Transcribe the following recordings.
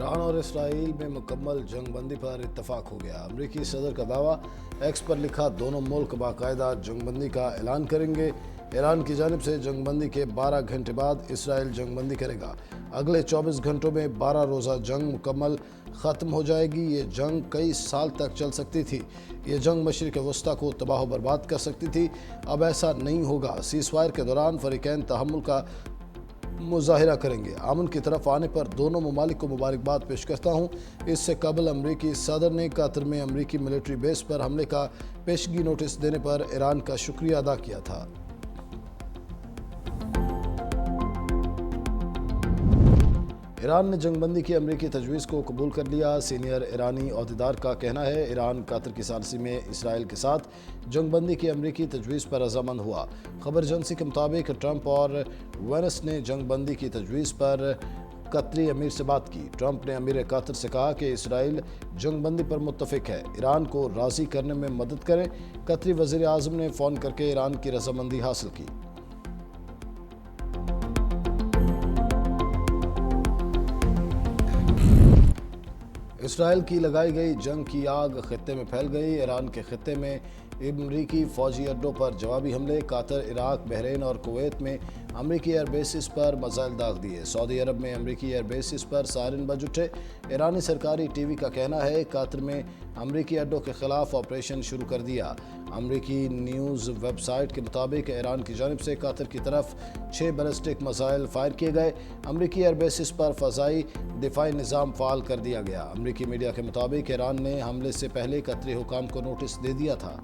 Iran और Israel में मुकम्मल जंग बंदी पर इत्तफाक हो गया। अमरीकी सदर का दावा, एक्स पर लिखा, दोनों मुल्क बाकायदा जंग बंदी का ऐलान करेंगे। ईरान की जानिब से जंग बंदी के 12 घंटे बाद इसराइल जंग बंदी करेगा। अगले 24 घंटों में 12 रोज़ा जंग मुकम्मल ख़त्म हो जाएगी। ये जंग कई साल तक चल सकती थी। ये जंग मशरिक़ वस्ता को तबाह व बर्बाद कर सकती थी। अब ऐसा नहीं होगा। सीज़फायर के दौरान फ़रीक़ैन तहम्मुल का मुज़ाहिरा करेंगे। अमन की तरफ आने पर दोनों ममालिक को मुबारकबाद पेश करता हूँ। इससे कबल अमरीकी सदर ने कतर में अमरीकी मिलिट्री बेस पर हमले का पेशगी नोटिस देने पर ईरान का शुक्रिया अदा किया था। ईरान ने जंगबंदी की अमरीकी तजवीज़ को कबूल कर लिया। सीनियर ईरानी अहदेदार का कहना है, ईरान कतर की सालसी में इसराइल के साथ जंगबंदी की अमरीकी तजवीज़ पर रज़ामंद हुआ। खबर एजेंसी के मुताबिक ट्रंप और वेंस ने जंगबंदी की तजवीज़ पर कतरी अमीर से बात की। ट्रंप ने अमीर कतर से कहा कि इसराइल जंगबंदी पर मुत्तफ़िक है, ईरान को राज़ी करने में मदद करें। कतरी वज़ीर आज़म ने फ़ोन करके ईरान की रज़ामंदी हासिल की। इसराइल की लगाई गई जंग की आग खित्ते में फैल गई। ईरान के खित्ते में अमरीकी फ़ौजी अड्डों पर जवाबी हमले। कतर, इराक, बहरीन और कुवैत में अमरीकी एयर बेसिस पर मिसाइल दाग दिए। सऊदी अरब में अमरीकी एयर बेसिस पर सायरन बज उठे। ईरानी सरकारी टीवी का कहना है, कतर में अमरीकी अड्डों के खिलाफ ऑपरेशन शुरू कर दिया। अमरीकी न्यूज़ वेबसाइट के मुताबिक ईरान की जानिब से कतर की तरफ 6 बैलिस्टिक मिसाइल फायर किए गए। अमरीकी एयर बेसिस पर फ़ज़ाई दिफाई निज़ाम फ़ाल कर दिया गया। अमरीकी मीडिया के मुताबिक ईरान ने हमले से पहले कतरी हुकाम को नोटिस दे दिया था।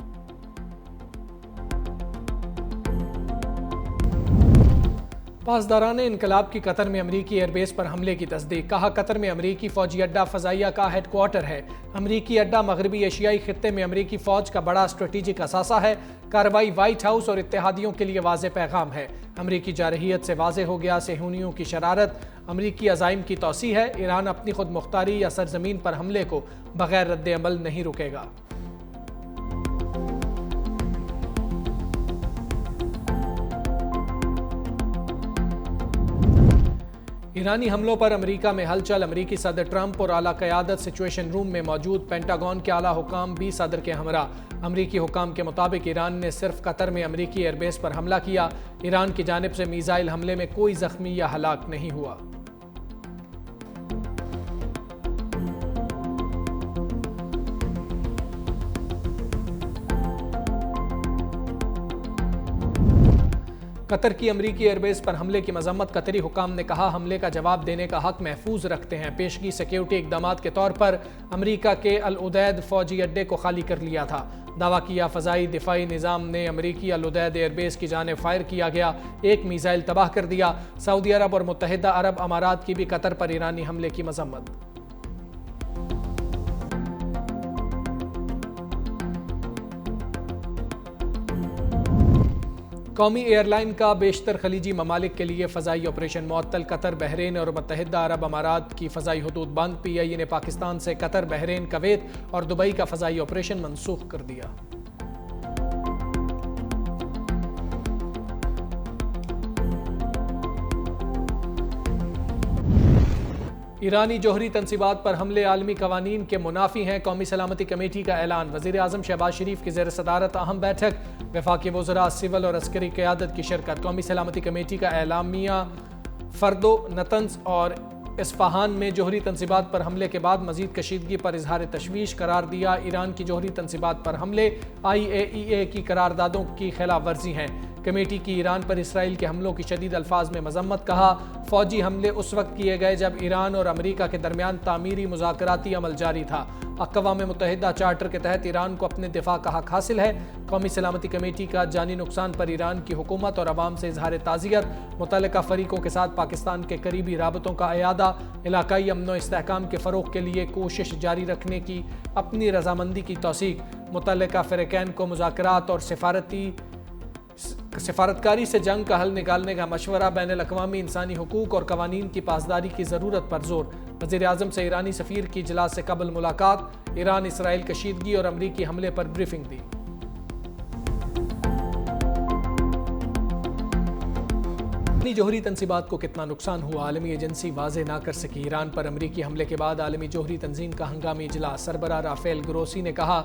पासदारान इनकलाब की कतर में अमरीकी एयरबेस पर हमले की तस्दीक। कहा, कतर में अमरीकी फ़ौजी अड्डा फ़ज़ाइया का हेडक्वार्टर है। अमरीकी अड्डा मगरबी एशियाई खित्ते में अमरीकी फ़ौज का बड़ा स्ट्रेटेजिक असासा है। कार्रवाई वाइट हाउस और इत्तेहादियों के लिए वाज़े पैगाम है। अमरीकी जारहियत से वाज़े हो गया, सेहूनियों की शरारत अमरीकी अज़ाइम की तौसी है। ईरान अपनी खुद मुख्तारी या सरजमीन पर हमले को बग़ैर रद्द अमल नहीं रुकेगा। ईरानी हमलों पर अमेरिका में हलचल। अमेरिकी सदर ट्रंप और आला क़यादत सिचुएशन रूम में मौजूद। पेंटागन के आला हुकाम भी सदर के हमरा। अमेरिकी हुकाम के मुताबिक ईरान ने सिर्फ कतर में अमेरिकी एयरबेस पर हमला किया। ईरान की जानिब से मिसाइल हमले में कोई जख्मी या हलाक नहीं हुआ। कतर की अमरीकी एयरबेस पर हमले की मजम्मत। कतरी हुकाम ने कहा, हमले का जवाब देने का हक महफूज रखते हैं। पेशगी सिक्योरिटी इकदामात के तौर पर अमरीका के अल उदैद फौजी अड्डे को खाली कर लिया था। दावा किया, फ़ज़ाई दिफाई निज़ाम ने अमरीकी अल उदैद एयरबेस की जानिब फायर किया गया। एक मिसाइल तबाह कर दिया। सऊदी अरब और मुत्तहिदा अरब अमारात की भी कतर पर ईरानी हमले की मजम्मत। कौमी एयरलाइन का बेशतर खलीजी ममालिक के लिए फ़ज़ाई ऑपरेशन मुअत्तल। कतर, बहरीन और मुत्तहिदा अरब अमारात की फ़ज़ाई हदूद बंद। PIA ने पाकिस्तान से कतर, बहरीन, कुवैत और दुबई का फ़ज़ाई ऑपरेशन मनसूख कर दिया। ईरानी जोहरी तनसीबात पर हमले आलमी कवानीन के मुनाफी हैं। कौमी सलामती कमेटी का ऐलान। वज़ीर आज़म शहबाज शरीफ की ज़ेर सदारत अहम बैठक। वफाकी वज़रा, सिविल और अस्करी क़यादत की शिरकत। कौमी सलामती कमेटी का एलामिया फ़र्दो, नतंस और इस्फ़हान में जोहरी तनसीबात पर हमले के बाद मज़ीद कशीदगी पर इजहार तशवीश करार दिया। ईरान की जोहरी तनसीबात पर हमले IAEA की करारदादों की खिलाफ वर्जी हैं। कमेटी की ईरान पर इसराइल के हमलों की शदीद अल्फाज में मजम्मत। कहा, फ़ौजी हमले उस वक्त किए गए जब ईरान और अमेरिका के दरमियान तामीरी मुज़ाकराती अमल जारी था। अक़वाम मुत्तहिदा चार्टर के तहत ईरान को अपने दिफा का हक हासिल है। कौमी सलामती कमेटी का जानी नुकसान पर ईरान की हुकूमत और अवाम से इजहार ताज़ियत। मुतल्लिका फ़रीक़ों के साथ पाकिस्तान के करीबी राबतों का अयादा। इलाकाई अमन व इस्तेहकाम के फ़रोग़ के लिए कोशिश जारी रखने की अपनी रज़ामंदी की तौसीक। मुतल्लिका फ़रीक़ैन को मुज़ाकरात और सिफारतकारी से जंग का हल निकालने का मशवरा। बैनुल-अक़वामी इंसानी हुकूक और कवानीन की पासदारी की ज़रूरत पर जोर। वज़ीर आज़म से ईरानी सफ़ीर की इजलास से कबल मुलाकात। ईरान इसराइल कशीदगी और अमरीकी हमले पर ब्रीफिंग दी। اپنی جوہری تنصیبات کو کتنا نقصان ہوا عالمی ایجنسی واضح نہ کر سکی۔ ایران پر امریکی حملے کے بعد عالمی جوہری تنظیم کا ہنگامی اجلاس، سربراہ رافیل گروسی نے کہا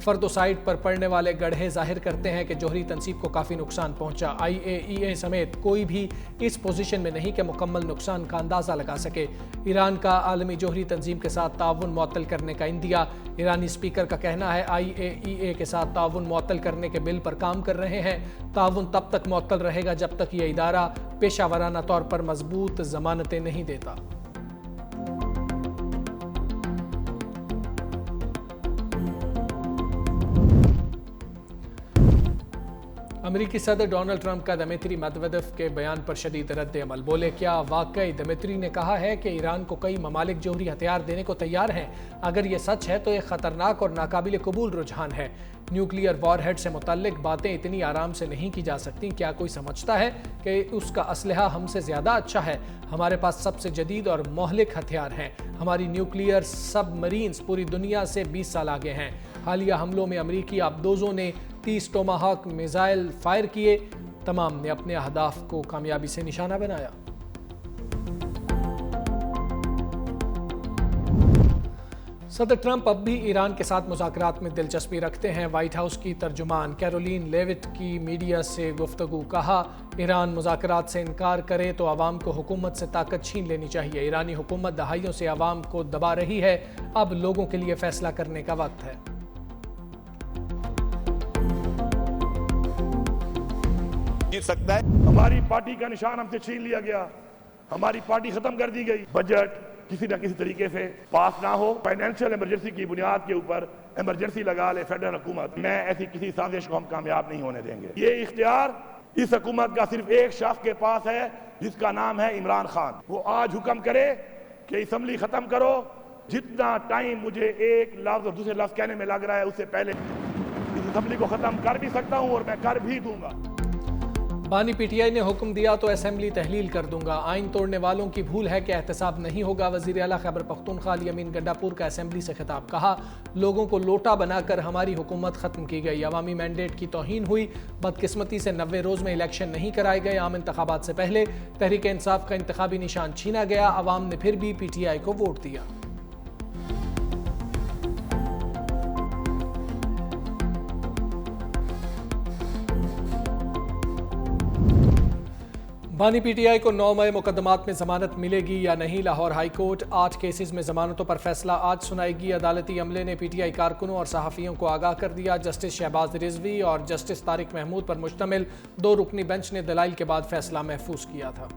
فرد و سائٹ پر پڑنے والے گڑھے ظاہر کرتے ہیں کہ جوہری تنصیب کو کافی نقصان پہنچا۔ IAEA سمیت کوئی بھی اس پوزیشن میں نہیں کہ مکمل نقصان کا اندازہ لگا سکے۔ ایران کا عالمی جوہری تنظیم کے ساتھ تعاون معطل کرنے کا عندیہ، ایرانی اسپیکر کا کہنا ہے IAEA کے ساتھ تعاون معطل کرنے کے بل پر کام کر رہے ہیں۔ تعاون تب تک معطل رہے گا جب تک یہ ادارہ پیشہ ورانہ طور پر مضبوط ضمانتیں نہیں دیتا۔ امریکی صدر ڈونلڈ ٹرمپ کا دمیتری میدویدیف کے بیان پر شدید رد عمل، بولے کیا واقعی دمیتری نے کہا ہے کہ ایران کو کئی ممالک جوہری ہتھیار دینے کو تیار ہیں؟ اگر یہ سچ ہے تو یہ خطرناک اور ناقابل قبول رجحان ہے۔ نیوکلیئر وار ہیڈ سے متعلق باتیں اتنی آرام سے نہیں کی جا سکتی۔ کیا کوئی سمجھتا ہے کہ اس کا اسلحہ ہم سے زیادہ اچھا ہے؟ ہمارے پاس سب سے جدید اور مہلک ہتھیار ہیں۔ ہماری نیوکلیئر سب مرینز پوری دنیا سے 20 سال آگے ہیں۔ حالیہ حملوں میں امریکی آبدوزوں نے 30 ٹوماہاک میزائل فائر کیے، تمام نے اپنے اہداف کو کامیابی سے نشانہ بنایا۔ صدر ٹرمپ اب بھی ایران کے ساتھ مذاکرات میں دلچسپی رکھتے ہیں۔ وائٹ ہاؤس کی ترجمان کیرولین لیوٹ کی میڈیا سے گفتگو، کہا ایران مذاکرات سے انکار کرے تو عوام کو حکومت سے طاقت چھین لینی چاہیے۔ ایرانی حکومت دہائیوں سے عوام کو دبا رہی ہے، اب لوگوں کے لیے فیصلہ کرنے کا وقت ہے۔ سکتا ہے ہماری پارٹی کا نشان ہم سے چھین لیا گیا، ہماری پارٹی ختم کر دی گئی، بجٹ کسی نہ کسی طریقے سے پاس نہ ہو، فائنینشیل ایمرجنسی کی بنیاد کے اوپر ایمرجنسی لگا لے فیڈرل حکومت، میں ایسی کسی سازش کو ہم کامیاب نہیں ہونے دیں گے۔ یہ اختیار اس حکومت کا صرف ایک شخص کے پاس ہے جس کا نام ہے عمران خان۔ وہ آج حکم کرے کہ اسمبلی ختم کرو، جتنا ٹائم مجھے ایک لفظ اور دوسرے لفظ کہنے میں لگ رہا ہے اس سے پہلے اس اسمبلی کو ختم کر بھی سکتا ہوں اور میں کر بھی دوں گا۔ بانی PTI نے حکم دیا تو اسمبلی تحلیل کر دوں گا، آئین توڑنے والوں کی بھول ہے کہ احتساب نہیں ہوگا۔ وزیر اعلیٰ خیبر پختونخوا علی امین گنڈاپور کا اسمبلی سے خطاب، کہا لوگوں کو لوٹا بنا کر ہماری حکومت ختم کی گئی، عوامی مینڈیٹ کی توہین ہوئی، بدقسمتی سے 90 روز میں الیکشن نہیں کرائے گئے، عام انتخابات سے پہلے تحریک انصاف کا انتخابی نشان چھینا گیا، عوام نے پھر بھی PTI کو ووٹ دیا۔ بانی PTI کو 9 مئی مقدمات میں ضمانت ملے گی یا نہیں؟ لاہور ہائی کورٹ 8 کیسز میں ضمانتوں پر فیصلہ آج سنائے گی۔ عدالتی عملے نے PTI کارکنوں اور صحافیوں کو آگاہ کر دیا۔ جسٹس شہباز رضوی اور جسٹس طارق محمود پر مشتمل 2 رکنی بینچ نے دلائل کے بعد فیصلہ محفوظ کیا تھا۔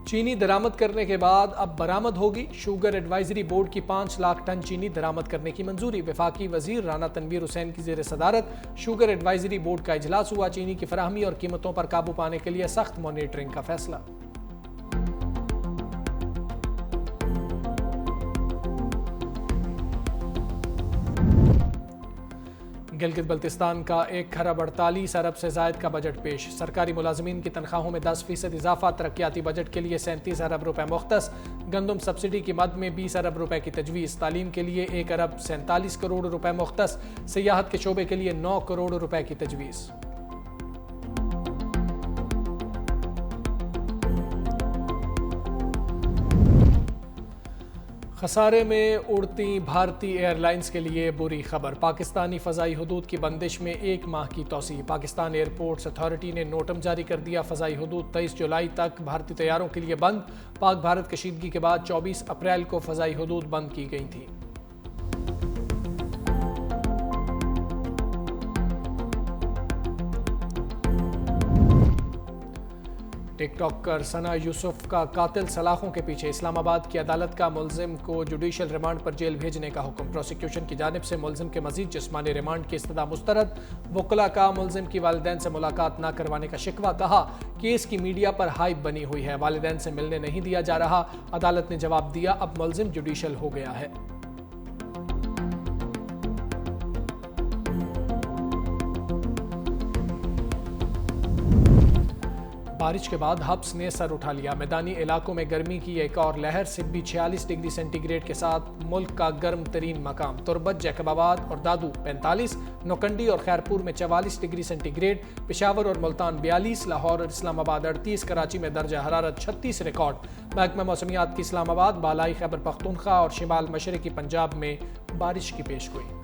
چینی درآمد کرنے کے بعد اب برآمد ہوگی، شوگر ایڈوائزری بورڈ کی 5 لاکھ ٹن چینی درآمد کرنے کی منظوری۔ وفاقی وزیر رانا تنویر حسین کی زیر صدارت شوگر ایڈوائزری بورڈ کا اجلاس ہوا۔ چینی کی فراہمی اور قیمتوں پر قابو پانے کے لیے سخت مانیٹرنگ کا فیصلہ۔ گلگت بلتستان کا 1.48 ارب سے زائد کا بجٹ پیش، سرکاری ملازمین کی تنخواہوں میں 10% اضافہ، ترقیاتی بجٹ کے لیے 37 ارب روپے مختص، گندم سبسڈی کی مد میں 20 ارب روپے کی تجویز، تعلیم کے لیے 1 ارب 47 کروڑ روپے مختص، سیاحت کے شعبے کے لیے 9 کروڑ روپے کی تجویز۔ خسارے میں اڑتی بھارتی ایئر لائنز کے لیے بری خبر، پاکستانی فضائی حدود کی بندش میں 1 ماہ کی توسیع، پاکستان ایئرپورٹس اتھارٹی نے نوٹم جاری کر دیا، فضائی حدود 23 جولائی تک بھارتی طیاروں کے لیے بند، پاک بھارت کشیدگی کے بعد 24 اپریل کو فضائی حدود بند کی گئی تھیں۔ ٹک ٹاکر ثنا یوسف کا قاتل سلاخوں کے پیچھے، اسلام آباد کی عدالت کا ملزم کو جوڈیشل ریمانڈ پر جیل بھیجنے کا حکم، پروسیکیوشن کی جانب سے ملزم کے مزید جسمانی ریمانڈ کی استدعا مسترد، وکلاء کا ملزم کی والدین سے ملاقات نہ کروانے کا شکوہ، کہا کیس کی میڈیا پر ہائپ بنی ہوئی ہے، والدین سے ملنے نہیں دیا جا رہا، عدالت نے جواب دیا اب ملزم جوڈیشل ہو گیا ہے۔ بارش کے بعد حبس نے سر اٹھا لیا۔ میدانی علاقوں میں گرمی کی ایک اور لہر، سبی 46 ڈگری سینٹی گریڈ کے ساتھ ملک کا گرم ترین مقام، تربت، جیکب آباد اور دادو 45، نوکنڈی اور خیرپور میں 44 ڈگری سینٹی گریڈ، پشاور اور ملتان 42، لاہور اور اسلام آباد 38، کراچی میں درجہ حرارت 36 ریکارڈ۔ محکمہ موسمیات کی اسلام آباد، بالائی خیبر پختونخوا اور شمال مشرقی پنجاب میں بارش کی پیش گوئی۔